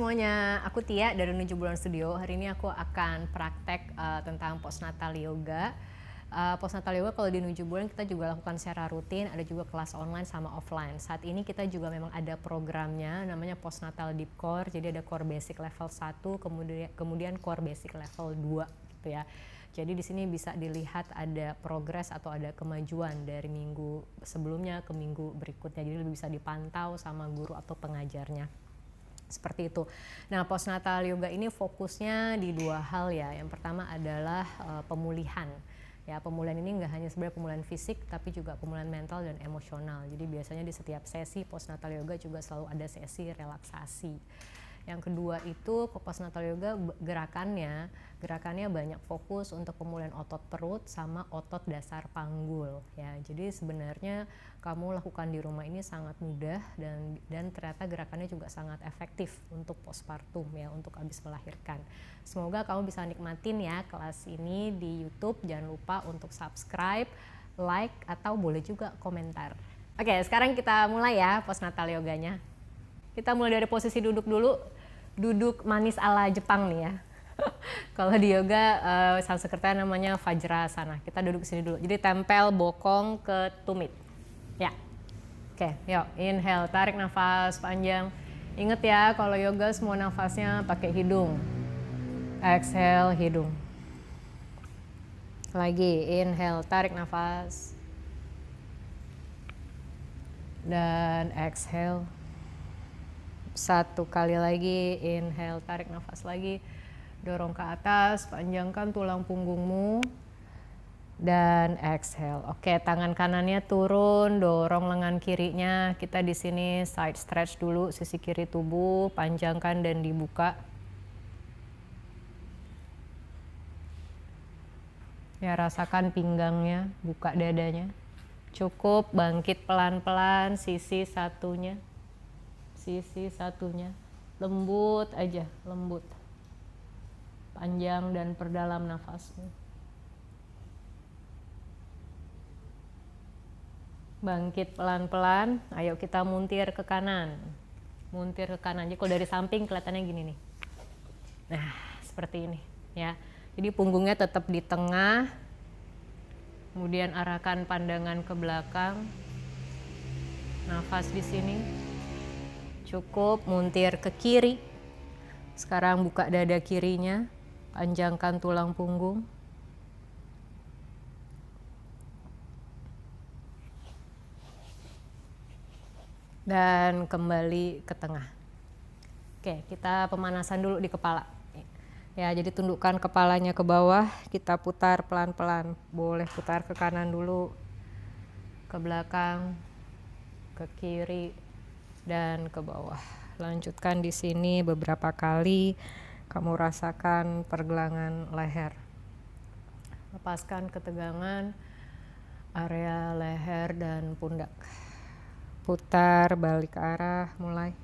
semuanya, aku Tia dari 7 Bulan Studio. Hari ini aku akan praktek tentang postnatal yoga. Postnatal yoga kalau di 7 bulan kita juga lakukan secara rutin, ada juga kelas online sama offline. Saat ini kita juga memang ada programnya namanya postnatal deep core. Jadi ada core basic level 1, kemudian core basic level 2 gitu ya. Jadi di sini bisa dilihat ada progres atau ada kemajuan dari minggu sebelumnya ke minggu berikutnya. Jadi lebih bisa dipantau sama guru atau pengajarnya. Seperti itu. Nah, postnatal yoga ini fokusnya di dua hal ya. Yang pertama adalah pemulihan. Ya, pemulihan ini nggak hanya sebenarnya pemulihan fisik, tapi juga pemulihan mental dan emosional. Jadi biasanya di setiap sesi postnatal yoga juga selalu ada sesi relaksasi. Yang kedua itu postnatal yoga gerakannya banyak fokus untuk pemulihan otot perut sama otot dasar panggul ya. Jadi sebenarnya kamu lakukan di rumah ini sangat mudah dan ternyata gerakannya juga sangat efektif untuk postpartum ya, untuk habis melahirkan. Semoga kamu bisa nikmatin ya kelas ini di YouTube. Jangan lupa untuk subscribe, like, atau boleh juga komentar. Oke, sekarang kita mulai ya postnatal yoganya. Kita mulai dari posisi duduk dulu, duduk manis ala Jepang nih ya. Kalau di yoga Sanskerta namanya Vajrasana. Kita duduk sini dulu. Jadi tempel bokong ke tumit. Ya. Oke, yuk inhale, tarik nafas panjang. Ingat ya, kalau yoga semua nafasnya pakai hidung. Exhale, hidung. Lagi, inhale, tarik nafas. Dan exhale. Satu kali lagi, inhale, tarik nafas lagi, dorong ke atas, panjangkan tulang punggungmu, dan exhale. Oke, tangan kanannya turun, dorong lengan kirinya. Kita di sini side stretch dulu, sisi kiri tubuh, panjangkan dan dibuka. Ya, rasakan pinggangnya, buka dadanya. Cukup, bangkit pelan-pelan, sisi satunya. Sisi satunya, lembut aja, lembut, panjang dan perdalam nafasmu. Bangkit pelan-pelan, ayo kita muntir ke kanan, jadi kalau dari samping kelihatannya gini nih. Nah, seperti ini ya. Jadi punggungnya tetap di tengah, kemudian arahkan pandangan ke belakang, nafas di sini. Cukup, muntir ke kiri. Sekarang buka dada kirinya, panjangkan tulang punggung. Dan kembali ke tengah. Oke, kita pemanasan dulu di kepala. Ya, jadi tundukkan kepalanya ke bawah, kita putar pelan-pelan. Boleh putar ke kanan dulu, ke belakang, ke kiri, dan ke bawah. Lanjutkan di sini beberapa kali. Kamu rasakan pergelangan leher. Lepaskan ketegangan area leher dan pundak. Putar balik arah, mulai.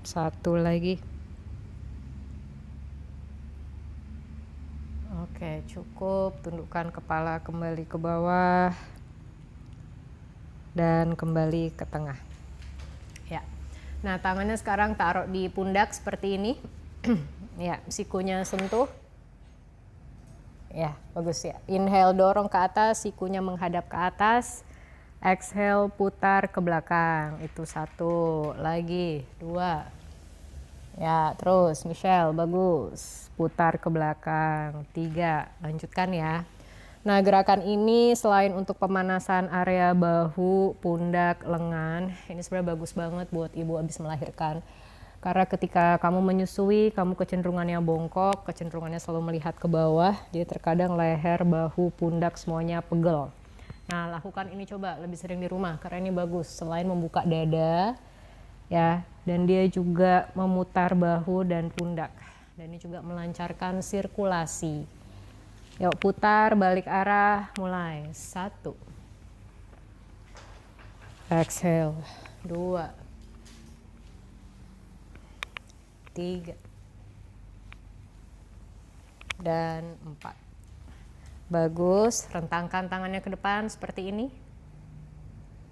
Satu lagi. Oke, cukup. Tundukkan kepala kembali ke bawah dan kembali ke tengah. Ya. Nah, tangannya sekarang taruh di pundak seperti ini. Ya, sikunya sentuh. Ya, bagus ya. Inhale, dorong ke atas, sikunya menghadap ke atas. Exhale, putar ke belakang. Itu satu. Lagi, dua. Ya, terus Michelle, bagus. Putar ke belakang. 3. Lanjutkan ya. Nah, gerakan ini selain untuk pemanasan area bahu, pundak, lengan, ini sebenarnya bagus banget buat ibu habis melahirkan. Karena ketika kamu menyusui, kamu kecenderungannya bongkok, kecenderungannya selalu melihat ke bawah. Jadi terkadang leher, bahu, pundak semuanya pegel. Nah, lakukan ini coba lebih sering di rumah karena ini bagus. Selain membuka dada, ya, dan dia juga memutar bahu dan pundak. Dan ini juga melancarkan sirkulasi. Yuk, putar balik arah, mulai. 1. Exhale. 2. 3. Dan 4. Bagus, rentangkan tangannya ke depan seperti ini.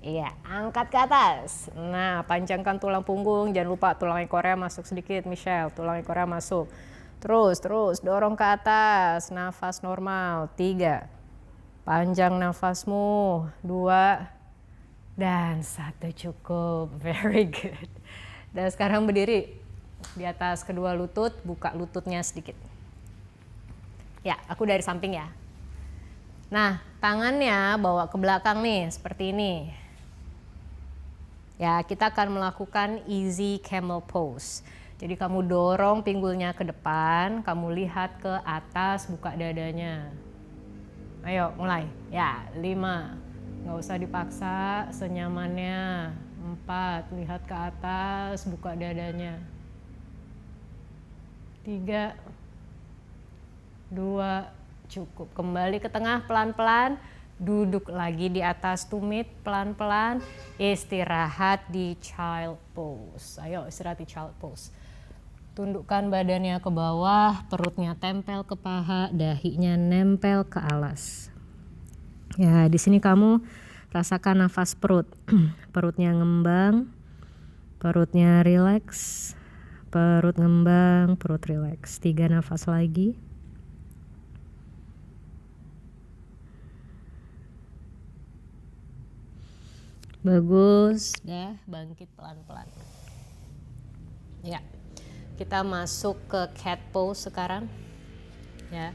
Iya, angkat ke atas. Nah, panjangkan tulang punggung. Jangan lupa tulang ekornya masuk sedikit, Michelle. Tulang ekornya masuk. Terus, dorong ke atas. Nafas normal. 3. Panjang nafasmu. 2. Dan 1 cukup. Very good. Dan sekarang berdiri di atas kedua lutut. Buka lututnya sedikit. Ya, aku dari samping ya. Nah, tangannya bawa ke belakang nih, seperti ini. Ya, kita akan melakukan easy camel pose. Jadi kamu dorong pinggulnya ke depan, kamu lihat ke atas, buka dadanya. Ayo, mulai. Ya, 5. Nggak usah dipaksa, senyamannya. 4, lihat ke atas, buka dadanya. 3, 2, cukup. Kembali ke tengah pelan-pelan. Duduk lagi di atas tumit pelan-pelan. Istirahat di child pose. Ayo istirahat di child pose. Tundukkan badannya ke bawah, perutnya tempel ke paha, dahinya nempel ke alas. Ya, di sini kamu rasakan nafas perut. Perutnya ngembang, perutnya rileks, perut ngembang, perut rileks. 3 nafas lagi. Bagus, dah bangkit pelan-pelan. Ya, kita masuk ke cat pose sekarang. Ya,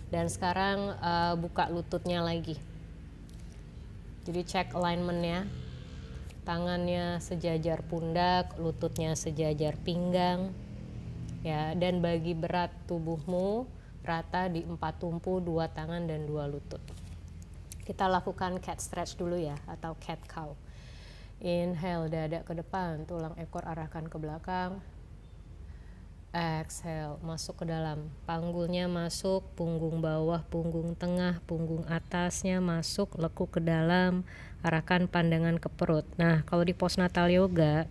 dan sekarang buka lututnya lagi. Jadi cek alignmentnya. Tangannya sejajar pundak, lututnya sejajar pinggang. Ya, dan bagi berat tubuhmu rata di 4 tumpu, 2 tangan dan 2 lutut. Kita lakukan cat stretch dulu ya, atau cat cow. Inhale, dada ke depan, tulang ekor arahkan ke belakang. Exhale, masuk ke dalam. Panggulnya masuk, punggung bawah, punggung tengah, punggung atasnya masuk, lekuk ke dalam, arahkan pandangan ke perut. Nah, kalau di postnatal yoga,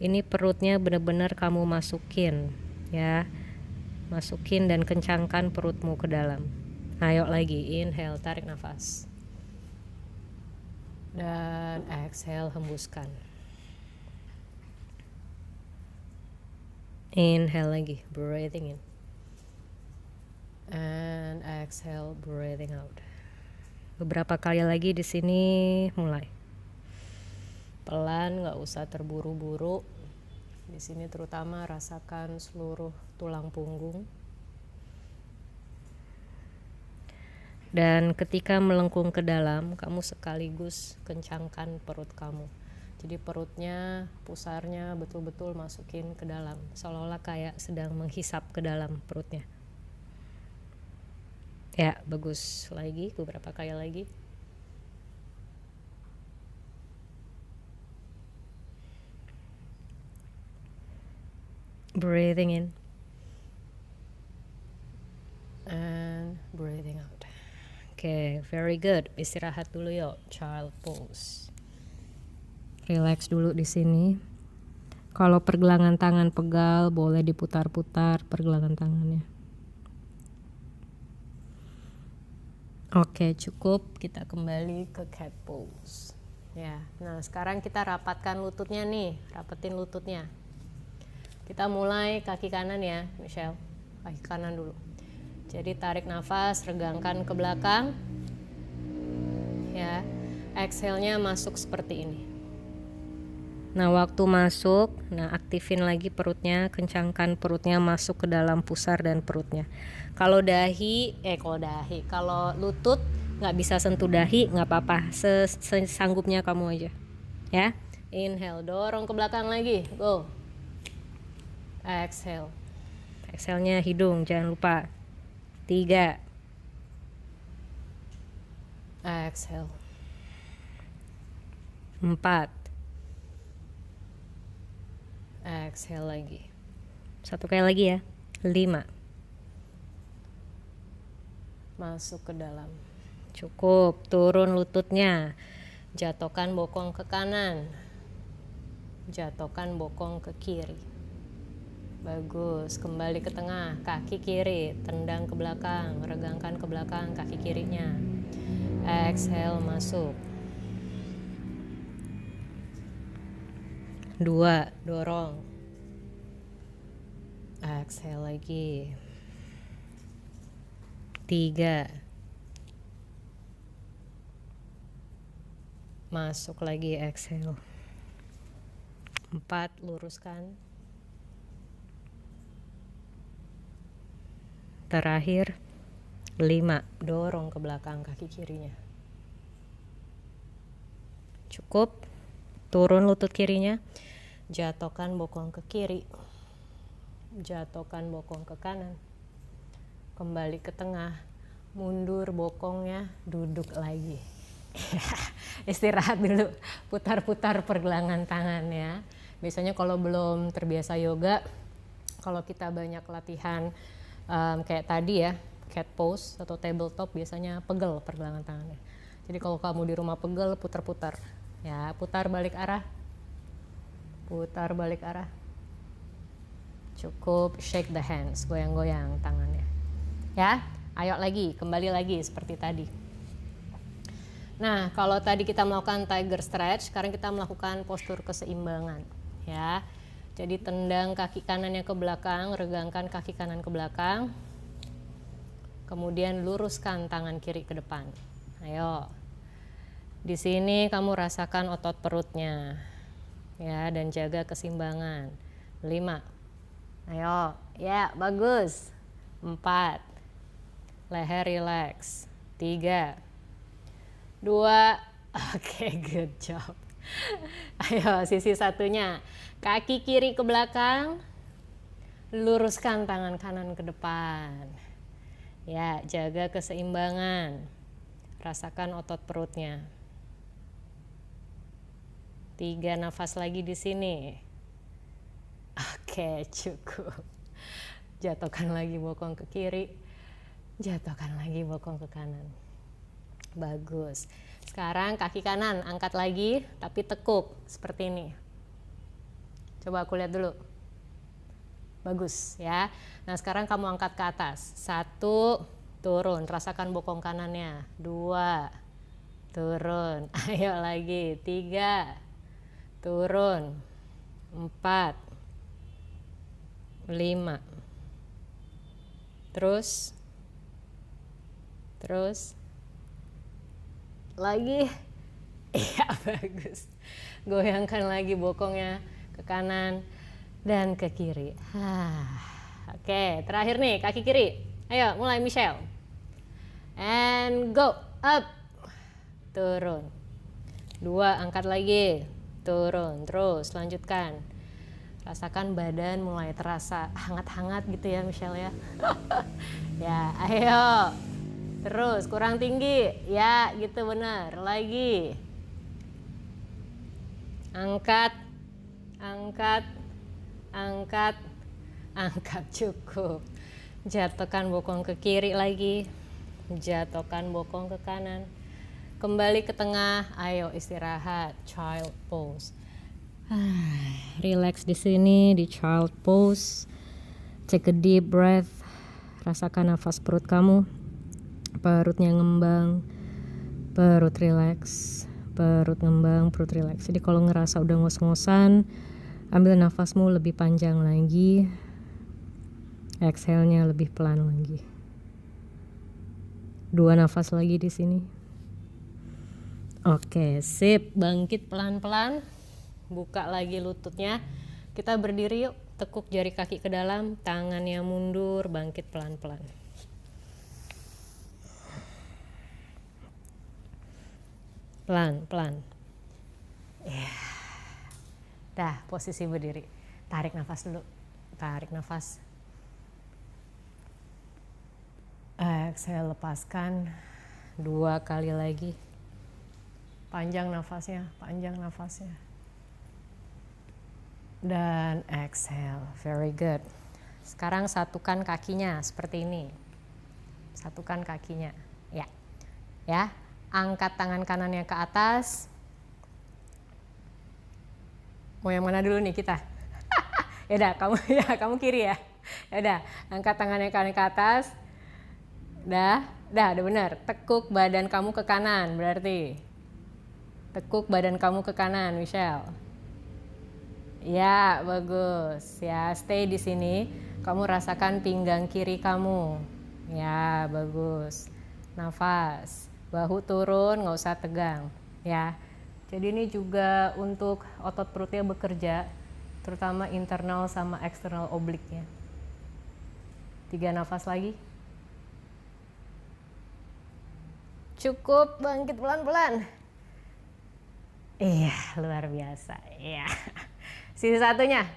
ini perutnya benar-benar kamu masukin, ya. Masukin dan kencangkan perutmu ke dalam. Ayo lagi, inhale, tarik nafas. Dan exhale, hembuskan. Inhale lagi, breathing in. And exhale, breathing out. Beberapa kali lagi di sini, mulai. Pelan, nggak usah terburu-buru. Di sini terutama rasakan seluruh tulang punggung. Dan ketika melengkung ke dalam, kamu sekaligus kencangkan perut kamu. Jadi perutnya, pusarnya betul-betul masukin ke dalam. Seolah-olah kayak sedang menghisap ke dalam perutnya. Ya, bagus. Lagi, beberapa kali lagi. Breathing in. And breathing out. Oke, very good. Istirahat dulu yuk, child pose. Relax dulu di sini. Kalau pergelangan tangan pegal, boleh diputar-putar pergelangan tangannya. Oke, cukup. Kita kembali ke cat pose. Ya, nah sekarang kita rapatkan lututnya nih, rapetin lututnya. Kita mulai kaki kanan ya, Michelle. Kaki kanan dulu. Jadi tarik nafas, regangkan ke belakang. Ya, exhale-nya masuk seperti ini. Nah, waktu masuk, aktifin lagi perutnya, kencangkan perutnya masuk ke dalam pusar dan perutnya. Kalau lutut nggak bisa sentuh dahi, nggak apa-apa, sesanggupnya kamu aja. Ya, inhale, dorong ke belakang lagi, go. Exhale. Exhale-nya hidung, jangan lupa. 3. Exhale. 4. Exhale lagi. 1 kali lagi ya. 5. Masuk ke dalam. Cukup, turun lututnya. Jatuhkan bokong ke kanan. Jatuhkan bokong ke kiri. Bagus, kembali ke tengah, kaki kiri, tendang ke belakang, regangkan ke belakang kaki kirinya. Exhale, masuk. 2, dorong. Exhale lagi. 3. Masuk lagi, exhale. 4, luruskan. Terakhir 5, dorong ke belakang kaki kirinya. Cukup. Turun lutut kirinya, jatuhkan bokong ke kiri, jatuhkan bokong ke kanan, kembali ke tengah, mundur bokongnya, duduk lagi. Istirahat dulu, putar-putar pergelangan tangannya. Biasanya kalau belum terbiasa yoga, kalau kita banyak latihan kayak tadi ya, cat pose atau tabletop, biasanya pegel pergelangan tangannya. Jadi kalau kamu di rumah pegel, putar-putar. Ya, putar balik arah. Putar balik arah. Cukup shake the hands, goyang-goyang tangannya. Ya, ayo lagi, kembali lagi seperti tadi. Nah, kalau tadi kita melakukan tiger stretch, sekarang kita melakukan postur keseimbangan. Ya, jadi tendang kaki kanannya ke belakang, regangkan kaki kanan ke belakang. Kemudian luruskan tangan kiri ke depan. Ayo. Di sini kamu rasakan otot perutnya, ya, dan jaga keseimbangan. 5, ayo, ya, bagus. 4, leher relax. 3, 2, oke, good job. Ayo, sisi satunya, kaki kiri ke belakang, luruskan tangan kanan ke depan. Ya, jaga keseimbangan, rasakan otot perutnya. 3 nafas lagi di sini. Oke, cukup. Jatuhkan lagi bokong ke kiri. Jatuhkan lagi bokong ke kanan. Bagus. Sekarang kaki kanan angkat lagi, tapi tekuk seperti ini. Coba aku lihat dulu. Bagus ya. Nah, sekarang kamu angkat ke atas. 1, turun. Rasakan bokong kanannya. 2, turun. Ayo lagi. 3, turun. 4, 5, terus lagi. Iya, bagus. Goyangkan lagi bokongnya ke kanan dan ke kiri. Oke, terakhir nih kaki kiri. Ayo mulai, Michelle. And go. Up, turun. 2, angkat lagi, turun. Terus lanjutkan. Rasakan badan mulai terasa hangat-hangat gitu ya, Michelle ya. Ya, ayo. Terus kurang tinggi. Ya, gitu benar. Lagi. Angkat. Angkat. Angkat. Angkat, cukup. Jatuhkan bokong ke kiri lagi. Jatuhkan bokong ke kanan. Kembali ke tengah. Ayo istirahat. Child pose. Relax di sini di child pose. Take a deep breath. Rasakan nafas perut kamu. Perutnya ngembang. Perut relax. Perut ngembang, perut relax. Jadi kalau ngerasa udah ngos-ngosan, ambil nafasmu lebih panjang lagi. Exhale-nya lebih pelan lagi. 2 nafas lagi di sini. Oke, sip. Bangkit pelan-pelan. Buka lagi lututnya. Kita berdiri yuk. Tekuk jari kaki ke dalam, tangannya mundur, bangkit pelan-pelan. Pelan-pelan. Ya. Dah, posisi berdiri. Tarik nafas dulu. Tarik nafas. Exhale, lepaskan. 2 kali lagi. Panjang nafasnya, panjang nafasnya. Dan exhale, very good. Sekarang satukan kakinya seperti ini. Satukan kakinya, ya. Ya, angkat tangan kanannya ke atas. Mau yang mana dulu nih kita? Yaudah, kamu kiri ya. Yaudah, angkat tangannya kanan ke atas. Udah benar. Tekuk badan kamu ke kanan berarti. Tekuk badan kamu ke kanan, Michelle. Ya, bagus. Ya, stay di sini. Kamu rasakan pinggang kiri kamu. Ya, bagus. Nafas. Bahu turun, nggak usah tegang. Ya. Jadi ini juga untuk otot perutnya bekerja, terutama internal sama eksternal obliknya. 3 nafas lagi. Cukup, bangkit pelan-pelan. Iya, luar biasa. Iya. Sisi satunya.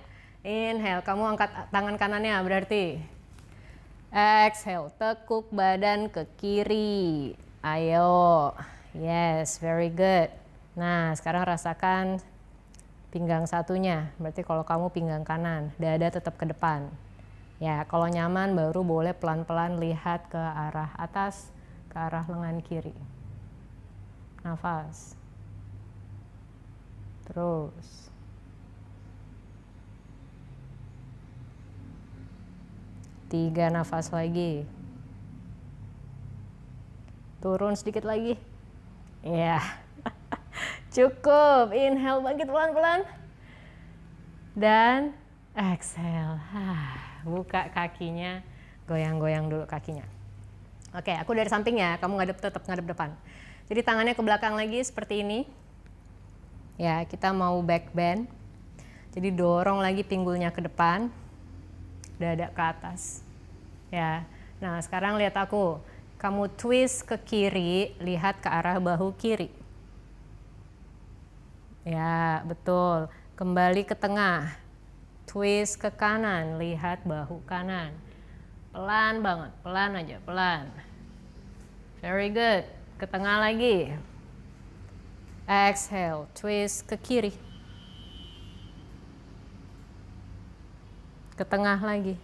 Inhale, kamu angkat tangan kanannya berarti. Exhale, tekuk badan ke kiri. Ayo. Yes, very good. Nah, sekarang rasakan pinggang satunya. Berarti kalau kamu pinggang kanan, dada tetap ke depan. Ya, kalau nyaman baru boleh pelan-pelan lihat ke arah atas, ke arah lengan kiri. Nafas. Terus. Tiga nafas lagi. Turun sedikit lagi. Ya. Cukup. Inhale, bangkit pelan-pelan. Dan exhale. Buka kakinya. Goyang-goyang dulu kakinya. Oke, aku dari samping ya. Kamu tetap ngadep depan. Jadi tangannya ke belakang lagi seperti ini. Ya, kita mau back bend. Jadi dorong lagi pinggulnya ke depan. Dada ke atas. Ya. Nah, sekarang lihat aku. Kamu twist ke kiri, lihat ke arah bahu kiri. Ya, betul. Kembali ke tengah. Twist ke kanan, lihat bahu kanan. Pelan banget, pelan aja, pelan. Very good. Ke tengah lagi. Exhale, twist ke kiri. Ke tengah lagi.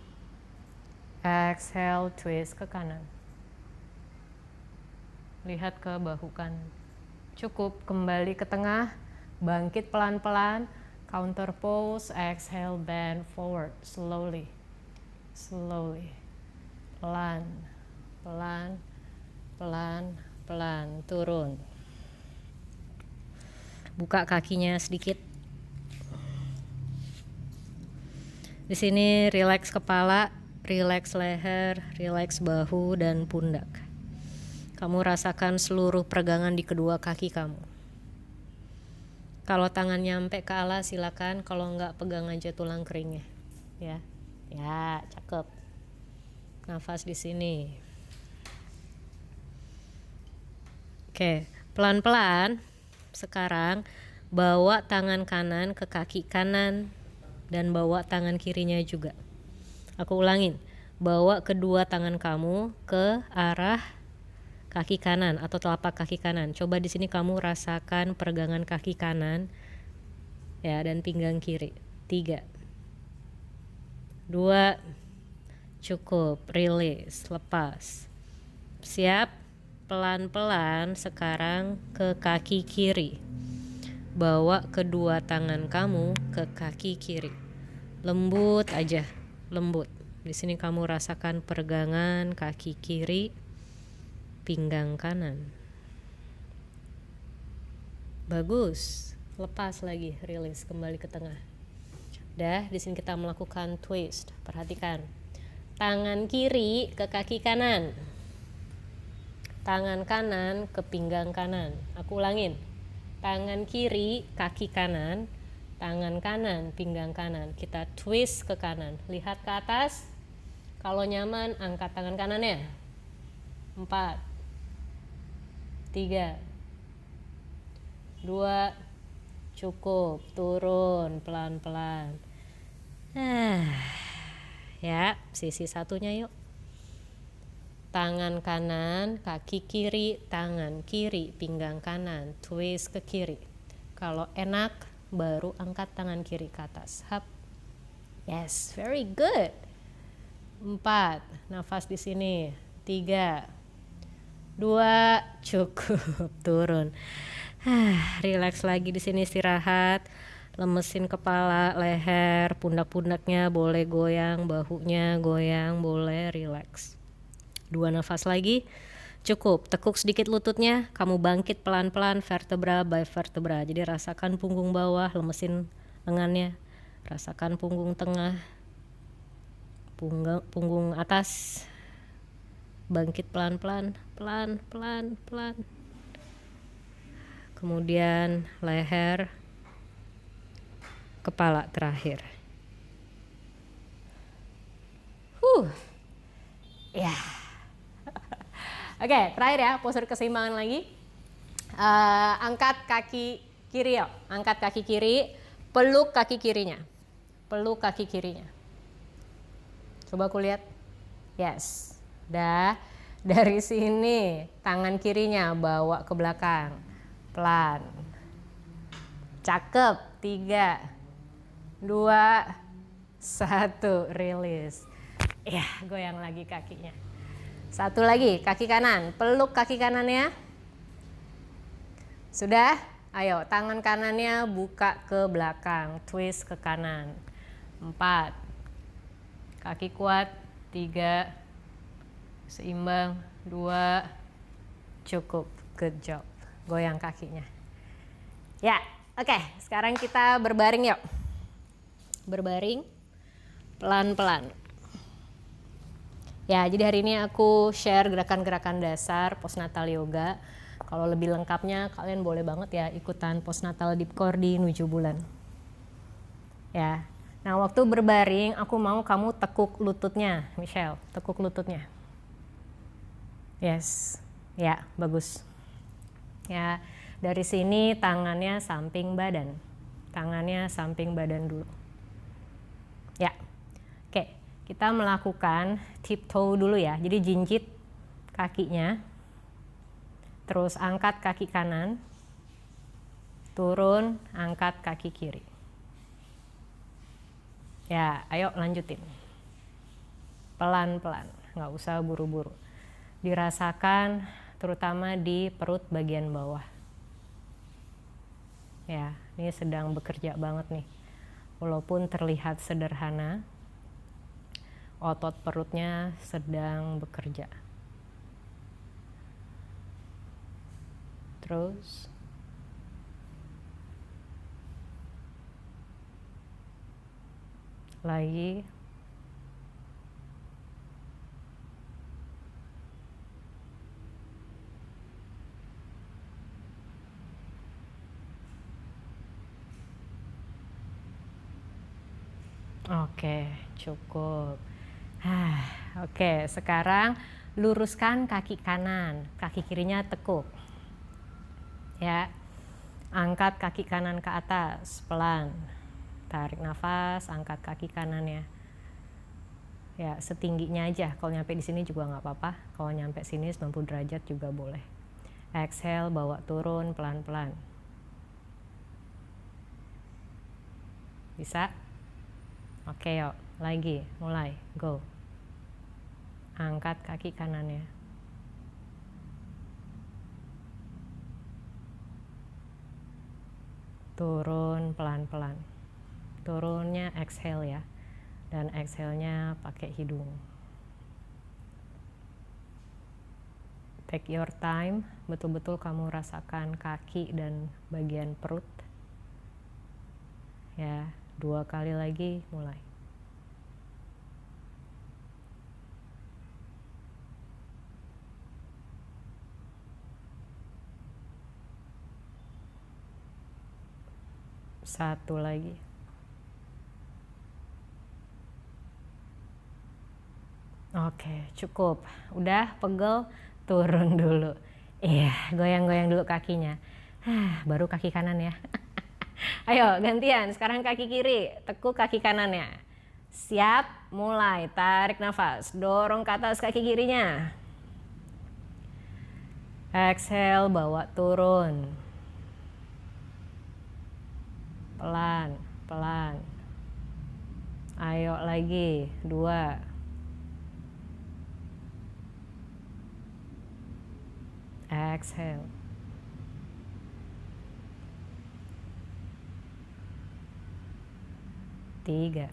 Exhale, twist ke kanan. Lihat ke bahu kanan. Cukup, kembali ke tengah. Bangkit pelan-pelan. Counter pose, exhale, bend forward. Slowly. Slowly. Pelan. Pelan. Pelan. Pelan. Turun. Buka kakinya sedikit. Di sini rileks kepala, rileks leher, rileks bahu dan pundak. Kamu rasakan seluruh peregangan di kedua kaki kamu. Kalau tangan nyampe ke alas silakan, kalau enggak pegang aja tulang keringnya. Ya. Ya, cakep. Nafas di sini. Oke, pelan-pelan sekarang bawa tangan kanan ke kaki kanan dan bawa tangan kirinya juga. Aku ulangin, bawa kedua tangan kamu ke arah kaki kanan atau telapak kaki kanan. Coba di sini kamu rasakan peregangan kaki kanan ya dan pinggang kiri. 3, 2, cukup, release, lepas. Siap, pelan-pelan sekarang ke kaki kiri. Bawa kedua tangan kamu ke kaki kiri. Lembut aja, lembut. Di sini kamu rasakan peregangan kaki kiri, pinggang kanan. Bagus. Lepas lagi, release, kembali ke tengah. Dah, di sini kita melakukan twist. Perhatikan. Tangan kiri ke kaki kanan. Tangan kanan ke pinggang kanan. Aku ulangin. Tangan kiri, kaki kanan. Tangan kanan, pinggang kanan. Kita twist ke kanan. Lihat ke atas. Kalau nyaman, angkat tangan kanannya. 4, 3, 2, cukup. Turun pelan-pelan. Ya, sisi satunya yuk. Tangan kanan, kaki kiri, tangan kiri, pinggang kanan. Twist ke kiri. Kalau enak, baru angkat tangan kiri ke atas. Hap. Yes, very good. 4, nafas di sini. 3, 2, cukup. Turun. Relax lagi di sini, istirahat. Lemesin kepala, leher, pundak-pundaknya boleh goyang, bahunya goyang, boleh relax. 2 nafas lagi. Cukup, tekuk sedikit lututnya, kamu bangkit pelan-pelan vertebra by vertebra. Jadi rasakan punggung bawah, lemesin lengannya. Rasakan punggung tengah, punggung atas. Bangkit pelan-pelan, pelan-pelan. Kemudian leher, kepala terakhir. Ya. Oke, terakhir ya, postur keseimbangan lagi. Angkat kaki kiri yuk. Angkat kaki kiri, peluk kaki kirinya. Peluk kaki kirinya. Coba aku lihat. Yes. Dah. Dari sini, tangan kirinya bawa ke belakang. Pelan. Cakep. 3, 2, 1. Rilis. Ya, goyang lagi kakinya. Satu lagi, kaki kanan. Peluk kaki kanannya. Sudah? Ayo, tangan kanannya buka ke belakang. Twist ke kanan. 4. Kaki kuat. 3. Seimbang. 2. Cukup. Good job. Goyang kakinya. Ya, oke. Sekarang kita berbaring yuk. Berbaring. Pelan-pelan. Ya, jadi hari ini aku share gerakan-gerakan dasar postnatal yoga. Kalau lebih lengkapnya kalian boleh banget ya ikutan postnatal deep core di 7 bulan. Ya. Nah, waktu berbaring aku mau kamu tekuk lututnya, Michelle. Tekuk lututnya. Yes. Ya, bagus. Ya, dari sini tangannya samping badan. Tangannya samping badan dulu. Ya. Oke. Kita melakukan tiptoe dulu ya. Jadi jinjit kakinya. Terus angkat kaki kanan. Turun, angkat kaki kiri. Ya, ayo lanjutin. Pelan-pelan, nggak usah buru-buru. Dirasakan terutama di perut bagian bawah. Ya, ini sedang bekerja banget nih. Walaupun terlihat sederhana, otot perutnya sedang bekerja. Terus lagi. Oke, cukup. Oke, sekarang luruskan kaki kanan, kaki kirinya tekuk. Ya, angkat kaki kanan ke atas, pelan. Tarik nafas, angkat kaki kanannya. Ya, setingginya aja. Kalau nyampe di sini juga nggak apa-apa. Kalau nyampe sini 90 derajat juga boleh. Exhale, bawa turun pelan-pelan. Bisa? Oke, yuk. Lagi, mulai. Go. Angkat kaki kanannya. Turun pelan-pelan. Turunnya exhale ya. Dan exhale-nya pakai hidung. Take your time, betul-betul kamu rasakan kaki dan bagian perut. Ya, 2 kali lagi, mulai. Satu lagi. Oke, cukup. Udah pegel, turun dulu. Iya, goyang-goyang dulu kakinya. Baru kaki kanan ya. Ayo, gantian. Sekarang kaki kiri, tekuk kaki kanannya. Siap, mulai. Tarik nafas, dorong ke atas kaki kirinya. Exhale, bawa turun. Pelan, pelan. Ayo lagi, 2. Exhale. 3.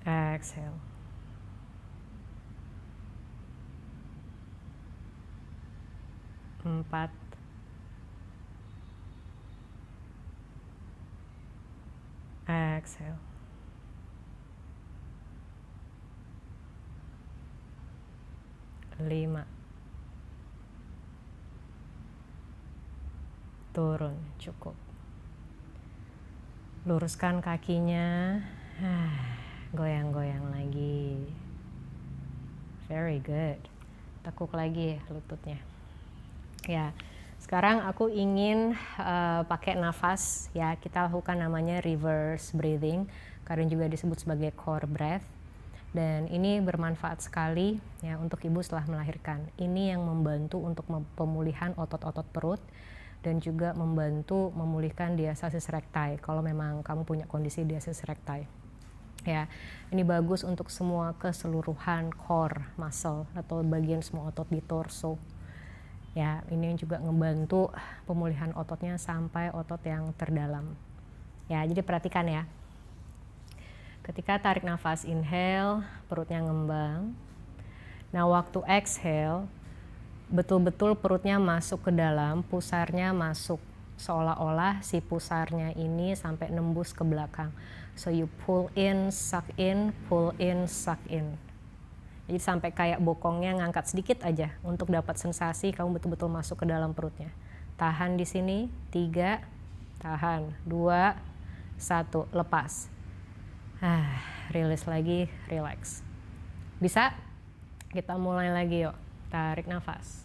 Exhale. 4. Exhale. Lima. Turun, cukup. Luruskan kakinya. Goyang-goyang lagi. Very good. Tekuk lagi lututnya. Ya, sekarang aku ingin pakai nafas. Ya, kita lakukan namanya reverse breathing. Kadang juga disebut sebagai core breath. Dan ini bermanfaat sekali ya untuk ibu setelah melahirkan. Ini yang membantu untuk pemulihan otot-otot perut dan juga membantu memulihkan diastasis recti kalau memang kamu punya kondisi diastasis recti. Ya, ini bagus untuk semua keseluruhan core muscle atau bagian semua otot di torso. Ya, ini juga ngebantu pemulihan ototnya sampai otot yang terdalam. Ya, jadi perhatikan ya. Ketika tarik nafas, inhale, perutnya ngembang. Nah, waktu exhale, betul-betul perutnya masuk ke dalam, pusarnya masuk. Seolah-olah si pusarnya ini sampai nembus ke belakang. So you pull in, suck in, pull in, suck in. Jadi sampai kayak bokongnya ngangkat sedikit aja untuk dapat sensasi kamu betul-betul masuk ke dalam perutnya. Tahan di sini, 3, tahan, 2, 1, lepas. Rilis lagi, relax. Bisa? Kita mulai lagi yuk. Tarik nafas.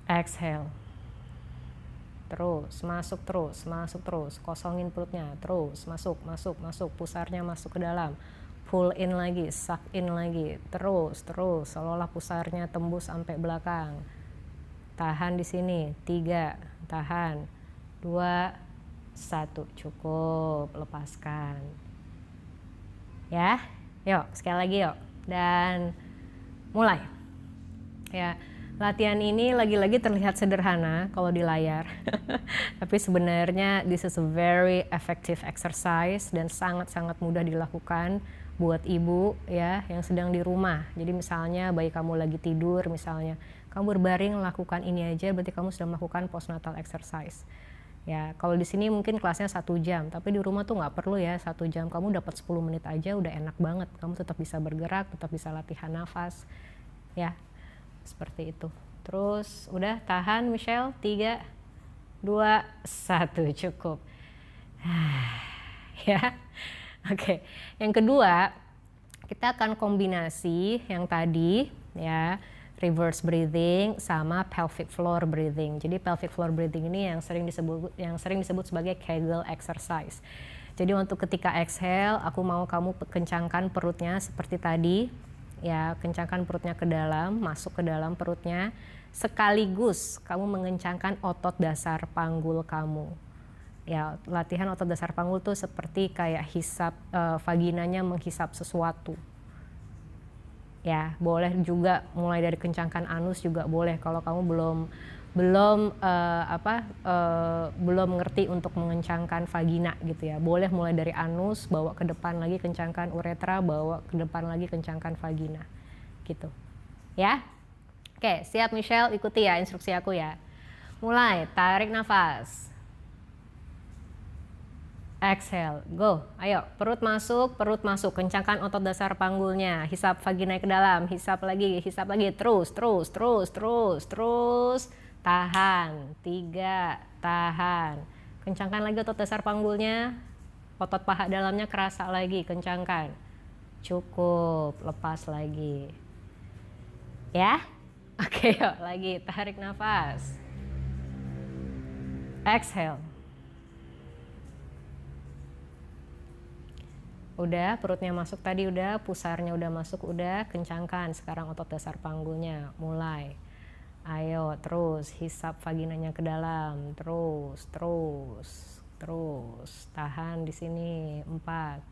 Exhale. Terus, masuk terus, masuk terus. Kosongin perutnya, terus, masuk, masuk, masuk. Pusarnya masuk ke dalam. Pull in lagi, suck in lagi. Terus, terus. Seolah-olah pusarnya tembus sampai belakang. Tahan di sini, 3, tahan. 2, 1, cukup, lepaskan. Ya, yuk sekali lagi yuk. Dan mulai. Ya, latihan ini lagi-lagi terlihat sederhana kalau di layar. Tapi sebenarnya this is a very effective exercise dan sangat-sangat mudah dilakukan buat ibu ya yang sedang di rumah. Jadi misalnya bayi kamu lagi tidur, misalnya kamu berbaring lakukan ini aja, berarti kamu sudah melakukan postnatal exercise. Ya, kalau di sini mungkin kelasnya 1 jam, tapi di rumah tuh nggak perlu ya 1 jam. Kamu dapat 10 menit aja udah enak banget. Kamu tetap bisa bergerak, tetap bisa latihan nafas. Ya, seperti itu. Terus udah tahan Michelle, 3, 2, 1, cukup. Ya, oke. Yang kedua, kita akan kombinasi yang tadi ya, reverse breathing sama pelvic floor breathing. Jadi pelvic floor breathing ini yang sering disebut sebagai Kegel exercise. Jadi untuk ketika exhale, aku mau kamu kencangkan perutnya seperti tadi. Ya, kencangkan perutnya ke dalam, masuk ke dalam perutnya. Sekaligus kamu mengencangkan otot dasar panggul kamu. Ya, latihan otot dasar panggul tuh seperti kayak hisap, vaginanya menghisap sesuatu. Ya, boleh juga mulai dari kencangkan anus juga boleh kalau kamu belum ngerti untuk mengencangkan vagina gitu ya. Boleh mulai dari anus, bawa ke depan lagi kencangkan uretra, bawa ke depan lagi kencangkan vagina. Gitu. Ya. Oke, siap Michelle, ikuti ya instruksi aku ya. Mulai, tarik nafas. Exhale, go. Ayo, perut masuk, kencangkan otot dasar panggulnya. Hisap vagina ke dalam, hisap lagi, terus. Tahan, 3, tahan. Kencangkan lagi otot dasar panggulnya. Otot paha dalamnya kerasa lagi, kencangkan. Cukup, lepas lagi. Ya? Oke, yuk lagi, tarik nafas. Exhale. Udah, perutnya masuk tadi udah, pusarnya udah masuk udah, kencangkan sekarang otot dasar panggulnya, mulai. Ayo, terus hisap vaginanya ke dalam, terus. Tahan di sini, 4,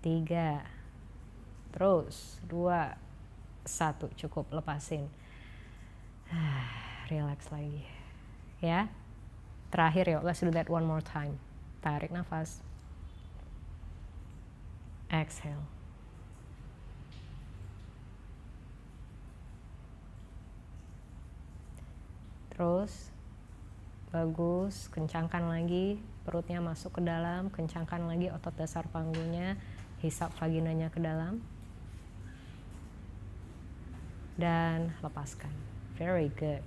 3, terus, 2, 1, cukup, lepasin. Relax lagi. Ya. Terakhir yuk, let's do that one more time. Tarik nafas. Exhale. Terus Bagus, kencangkan lagi, perutnya masuk ke dalam, kencangkan lagi otot dasar panggulnya, hisap vaginanya ke dalam. Dan lepaskan. Very good.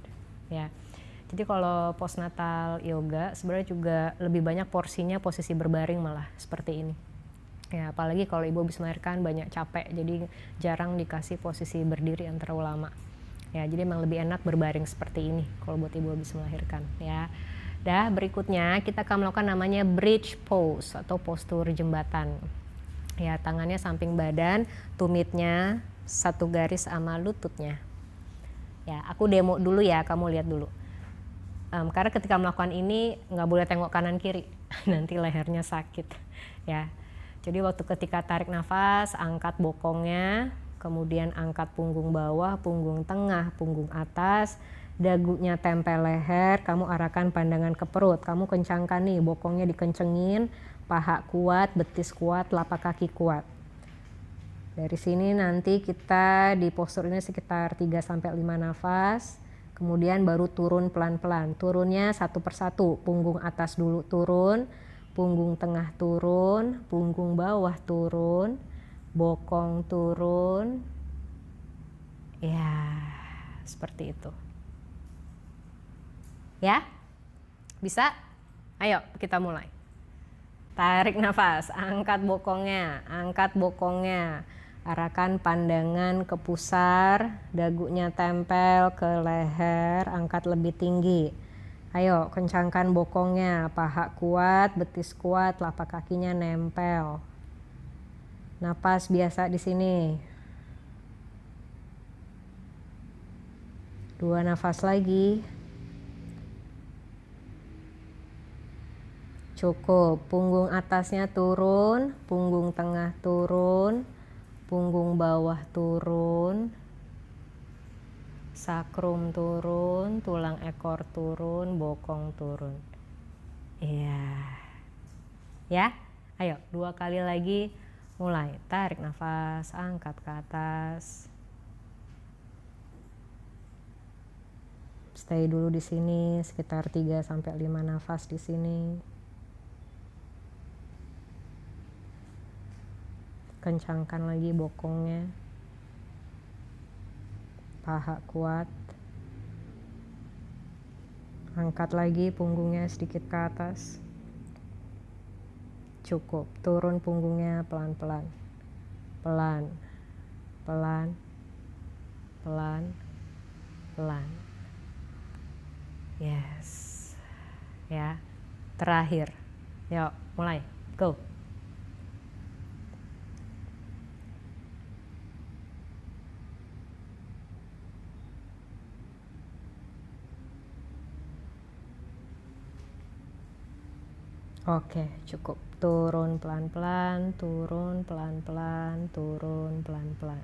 Ya. Jadi kalau postnatal yoga sebenarnya juga lebih banyak porsinya posisi berbaring malah seperti ini. Ya, apalagi kalau ibu habis melahirkan banyak capek, jadi jarang dikasih posisi berdiri yang terlalu lama. Ya, jadi emang lebih enak berbaring seperti ini kalau buat ibu habis melahirkan, ya. Dah, berikutnya kita akan melakukan namanya bridge pose atau postur jembatan. Ya, tangannya samping badan, tumitnya satu garis sama lututnya. Ya, aku demo dulu ya, kamu lihat dulu. Karena ketika melakukan ini nggak boleh tengok kanan kiri, nanti lehernya sakit. Ya. Jadi waktu ketika tarik nafas, angkat bokongnya, kemudian angkat punggung bawah, punggung tengah, punggung atas, dagunya tempel leher, kamu arahkan pandangan ke perut, kamu kencangkan nih, bokongnya dikencengin, paha kuat, betis kuat, telapak kaki kuat. Dari sini nanti kita di postur ini sekitar 3-5 nafas, kemudian baru turun pelan-pelan. Turunnya satu persatu, punggung atas dulu turun, punggung tengah turun, punggung bawah turun, bokong turun. Ya, seperti itu. Ya, bisa? Ayo kita mulai. Tarik nafas, angkat bokongnya, arahkan pandangan ke pusar, dagunya tempel ke leher, angkat lebih tinggi. Ayo kencangkan bokongnya, paha kuat, betis kuat, telapak kakinya nempel. Napas biasa di sini. 2 nafas lagi. Cukup, punggung atasnya turun, punggung tengah turun, punggung bawah turun, sakrum turun, tulang ekor turun, bokong turun. Iya. Ya, ayo 2 kali lagi, mulai. Tarik nafas, angkat ke atas. Stay dulu di sini sekitar 3-5 nafas di sini. Kencangkan lagi bokongnya, paha kuat, angkat lagi punggungnya sedikit ke atas. Cukup, turun punggungnya pelan-pelan, pelan, pelan, pelan, pelan. Yes, ya. Terakhir, yuk mulai, go. Oke, cukup. Turun pelan-pelan, turun pelan-pelan, turun pelan-pelan.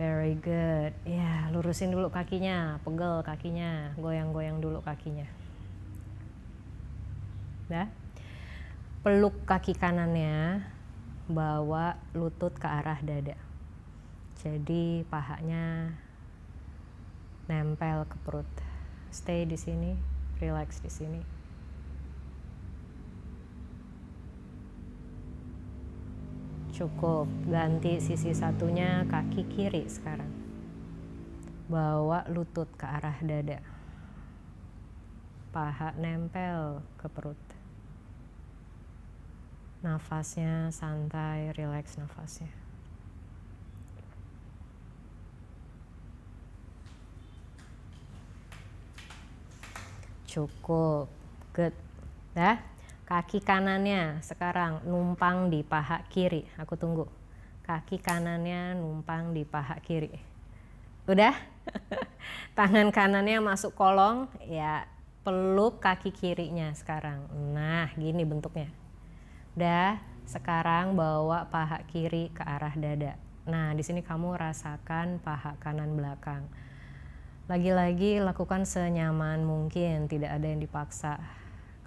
Very good. Ya, lurusin dulu kakinya, pegel kakinya, goyang-goyang dulu kakinya. Dah. Peluk kaki kanannya, bawa lutut ke arah dada. Jadi pahanya nempel ke perut. Stay di sini, relax di sini. Cukup, ganti sisi satunya kaki kiri sekarang. Bawa lutut ke arah dada. Paha nempel ke perut. Nafasnya santai, relax nafasnya. Cukup, good. Dah. Kaki kanannya sekarang numpang di paha kiri. Aku tunggu. Kaki kanannya numpang di paha kiri. Udah? Tangan kanannya masuk kolong, ya peluk kaki kirinya sekarang. Nah, gini bentuknya. Udah, sekarang bawa paha kiri ke arah dada. Nah, di sini kamu rasakan paha kanan belakang. Lagi-lagi lakukan senyaman mungkin, tidak ada yang dipaksa.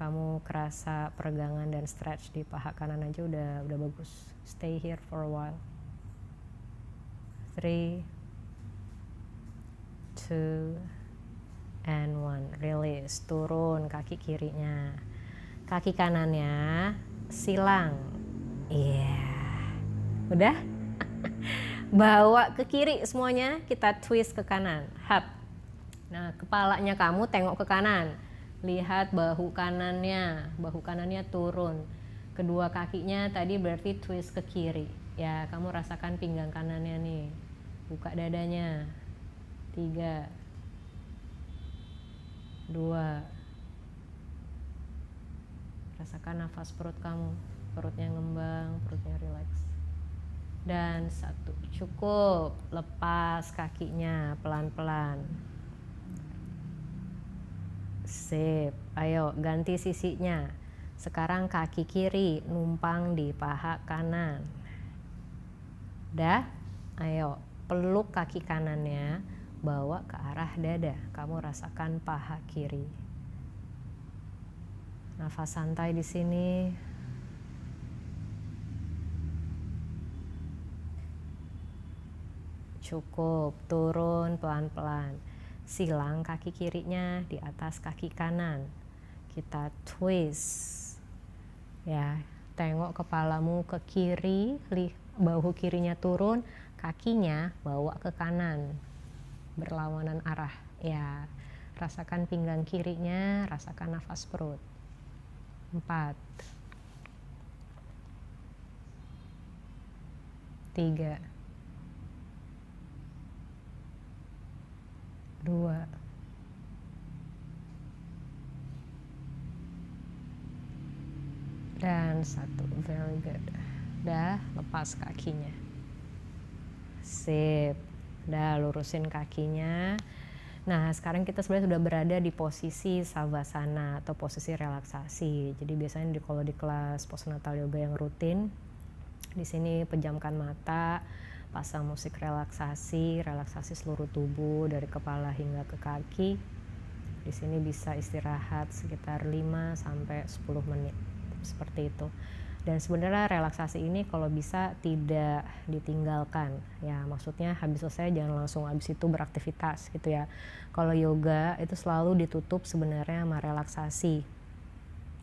Kamu kerasa peregangan dan stretch di paha kanan aja udah bagus. Stay here for a while. 3, 2, and 1, release, turun kaki kirinya, kaki kanannya silang, udah. Bawa ke kiri semuanya, kita twist ke kanan, hap. Nah, kepalanya kamu tengok ke kanan, lihat bahu kanannya turun, kedua kakinya tadi berarti twist ke kiri ya. Kamu rasakan pinggang kanannya nih, buka dadanya, 3, 2, rasakan nafas perut kamu, perutnya ngembang, perutnya relax. Dan 1, cukup. Lepas kakinya pelan-pelan. Sip, ayo ganti sisinya. Sekarang kaki kiri numpang di paha kanan. Dah, ayo peluk kaki kanannya, bawa ke arah dada. Kamu rasakan paha kiri. Nafas santai di sini. Cukup, turun pelan-pelan. Silang kaki kirinya di atas kaki kanan. Kita twist. Ya, tengok kepalamu ke kiri, bahu kirinya turun, kakinya bawa ke kanan. Berlawanan arah. Ya, rasakan pinggang kirinya, rasakan nafas perut. 4, 3, 2, dan 1. Very good. Dah, lepas kakinya. Sip. Dah, lurusin kakinya. Nah, sekarang kita sebenarnya sudah berada di posisi savasana atau posisi relaksasi. Jadi biasanya kalau di kelas postnatal yoga yang rutin, di sini pejamkan mata, pasang musik relaksasi seluruh tubuh dari kepala hingga ke kaki. Di sini bisa istirahat sekitar 5 sampai 10 menit. Seperti itu. Dan sebenarnya relaksasi ini kalau bisa tidak ditinggalkan. Ya, maksudnya habis selesai jangan langsung habis itu beraktivitas gitu ya. Kalau yoga itu selalu ditutup sebenarnya sama relaksasi.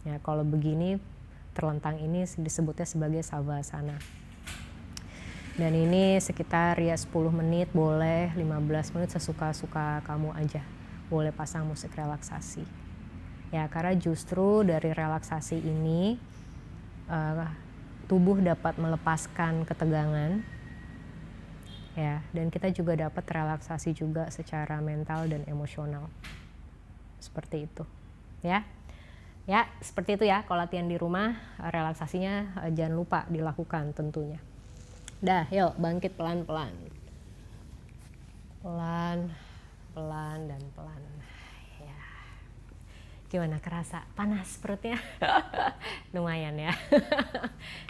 Ya, kalau begini terlentang ini disebutnya sebagai savasana. Dan ini sekitar ya 10 menit boleh, 15 menit sesuka-suka kamu aja. Boleh pasang musik relaksasi. Ya, karena justru dari relaksasi ini tubuh dapat melepaskan ketegangan. Ya, dan kita juga dapat relaksasi juga secara mental dan emosional. Seperti itu. Ya. Ya, seperti itu ya. Kalau latihan di rumah, relaksasinya jangan lupa dilakukan tentunya. Dah, yuk bangkit pelan-pelan. Pelan, pelan, dan pelan. Ya. Gimana, kerasa panas perutnya? Lumayan ya.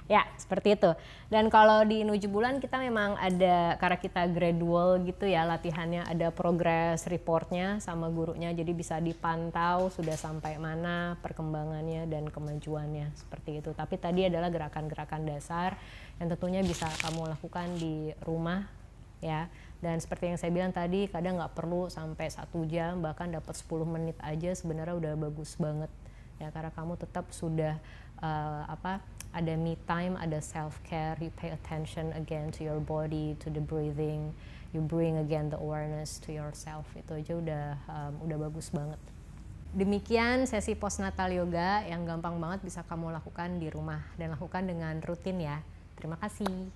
Ya, seperti itu. Dan kalau di Nuju Bulan kita memang ada, karena kita gradual gitu ya latihannya, ada progress reportnya sama gurunya. Jadi bisa dipantau sudah sampai mana perkembangannya dan kemajuannya, seperti itu. Tapi tadi adalah gerakan-gerakan dasar yang tentunya bisa kamu lakukan di rumah ya. Dan seperti yang saya bilang tadi, kadang nggak perlu sampai 1 jam, bahkan dapat 10 menit aja sebenarnya udah bagus banget ya, karena kamu tetap sudah ada me time, ada self care, you pay attention again to your body, to the breathing, you bring again the awareness to yourself. Itu aja udah bagus banget. Demikian sesi postnatal yoga yang gampang banget bisa kamu lakukan di rumah dan lakukan dengan rutin ya. Terima kasih.